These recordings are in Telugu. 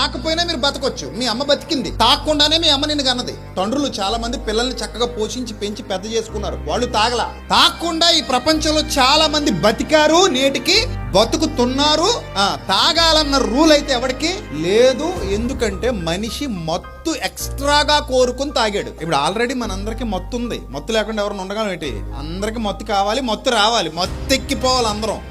తాకపోయినా మీరు బతకొచ్చు. మీ అమ్మ బతికింది, తాగకుండానే మీ అమ్మ నిన్ను కన్నది. తండ్రులు చాలా మంది పిల్లల్ని చక్కగా పోషించి పెంచి పెద్ద చేసుకున్నారు, వాళ్ళు తాగలా. తాగకుండా ఈ ప్రపంచంలో చాలా మంది బతికారు, నేటికి బతుకుతున్నారు. తాగాలన్న రూల్ అయితే ఎవరికి లేదు. ఎందుకంటే మనిషి మత్తు ఎక్స్ట్రాగా కోరుకుని తాగాడు. ఇప్పుడు ఆల్రెడీ మనందరికి మత్తు ఉంది, మత్తు లేకుండా ఎవరైనా ఉండగలం ఏంటి? అందరికి మత్తు కావాలి, మత్తు రావాలి, మత్తు ఎక్కిపోవాలి అందరం.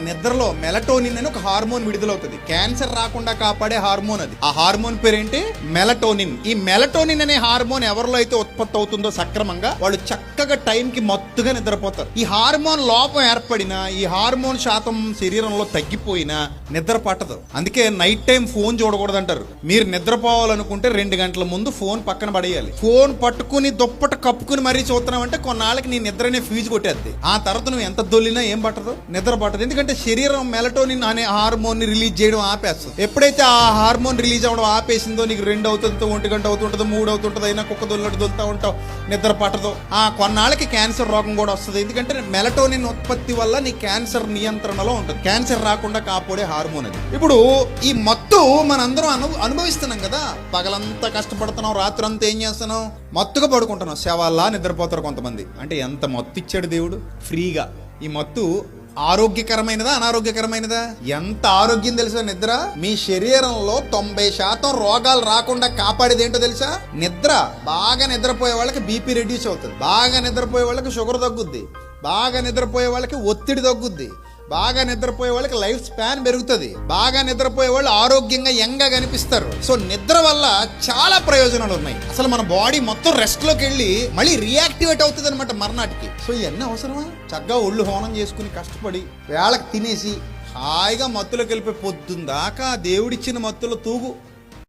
నిద్రలో మెలటోనిన్ అని ఒక హార్మోన్ విడుదలవుతుంది, క్యాన్సర్ రాకుండా కాపాడే హార్మోన్ అది. ఆ హార్మోన్ పేరేంటి? మెలటోనిన్. ఈ మెలటోనిన్ అనే హార్మోన్ ఎవరిలో అయితే ఉత్పత్తి అవుతుందో సక్రమంగా, వాళ్ళు చక్కగా టైంకి మత్తుగా నిద్రపోతారు. ఈ హార్మోన్ లోపం ఏర్పడినా, ఈ హార్మోన్ శాతం శరీరంలో తగ్గిపోయినా నిద్ర పట్టదు. అందుకే నైట్ టైం ఫోన్ చూడకూడదు అంటారు. మీరు నిద్రపోవాలనుకుంటే 2 గంటల ముందు ఫోన్ పక్కన పడేయాలి. ఫోన్ పట్టుకుని దుప్పట కప్పుకుని మరీ చూస్తున్నావు అంటే కొన్నాళ్ళకి నీ నిద్రనే ఫీజు కొట్టేద్ది. ఆ తర్వాత నువ్వు ఎంత దొల్లినా ఏం పట్టదు, నిద్ర పట్టదు. ఎందుకంటే శరీరం మెలటోనిన్ అనే హార్మోన్ ని రిలీజ్ చేయడం ఆపేస్తుంది. ఎప్పుడైతే ఆ హార్మోన్ రిలీజ్ అవ్వడం ఆపేసిందో నీకు 2 అవుతుందో 1 గంట అవుతుంటుందో 3 అవుతుంటుంది, అయినా కుక్క దొల్లటి దొలుతా ఉంటావు, నిద్ర పట్టదు. కొన్నాళ్ళకి క్యాన్సర్ రోగం కూడా వస్తుంది. ఎందుకంటే మెలటోనిన్ ఉత్పత్తి వల్ల నీ క్యాన్సర్ నియంత్రణలో ఉంటుంది. క్యాన్సర్ రాకుండా కాపాడే హార్మోన్ అది. ఇప్పుడు ఈ మత్తు మనందరం అనుభవిస్తున్నాం కదా. పగలంతా కష్టపడుతున్నాం, రాత్రి అంతా ఏం చేస్తున్నాం? మత్తుగా పడుకుంటున్నాం, శవాల్లా నిద్రపోతారు కొంతమంది. అంటే ఎంత మత్తు ఇచ్చాడు దేవుడు ఫ్రీగా. ఈ మత్తు ఆరోగ్యకరమైనదా అనారోగ్యకరమైనదా? ఎంత ఆరోగ్యం తెలుసా నిద్ర? మీ శరీరంలో 90% రోగాలు రాకుండా కాపాడేది ఏంటో తెలుసా? నిద్ర. బాగా నిద్రపోయే వాళ్ళకి బీపీ రెడ్యూస్ అవుతుంది, బాగా నిద్రపోయే వాళ్ళకి షుగర్ తగ్గుద్ది, బాగా నిద్రపోయే వాళ్ళకి ఒత్తిడి తగ్గుద్ది, బాగా నిద్రపోయే వాళ్ళకి లైఫ్ స్పాన్ పెరుగుతుంది, బాగా నిద్రపోయే వాళ్ళు ఆరోగ్యంగా యంగా కనిపిస్తారు. సో నిద్ర వల్ల చాలా ప్రయోజనాలు ఉన్నాయి. అసలు మన బాడీ మొత్తం రెస్ట్ లోకి వెళ్ళి మళ్ళీ రియాక్టివేట్ అవుతుంది అనమాట మర్నాటికి. సో ఇవన్నీ అవసరమా? చక్కగా ఒళ్ళు హోనం చేసుకుని కష్టపడి వేళకి తినేసి హాయిగా మత్తులోకి వెళ్ళిపోయి పొద్దుందాకా దేవుడిచ్చిన మత్తులో తూగు.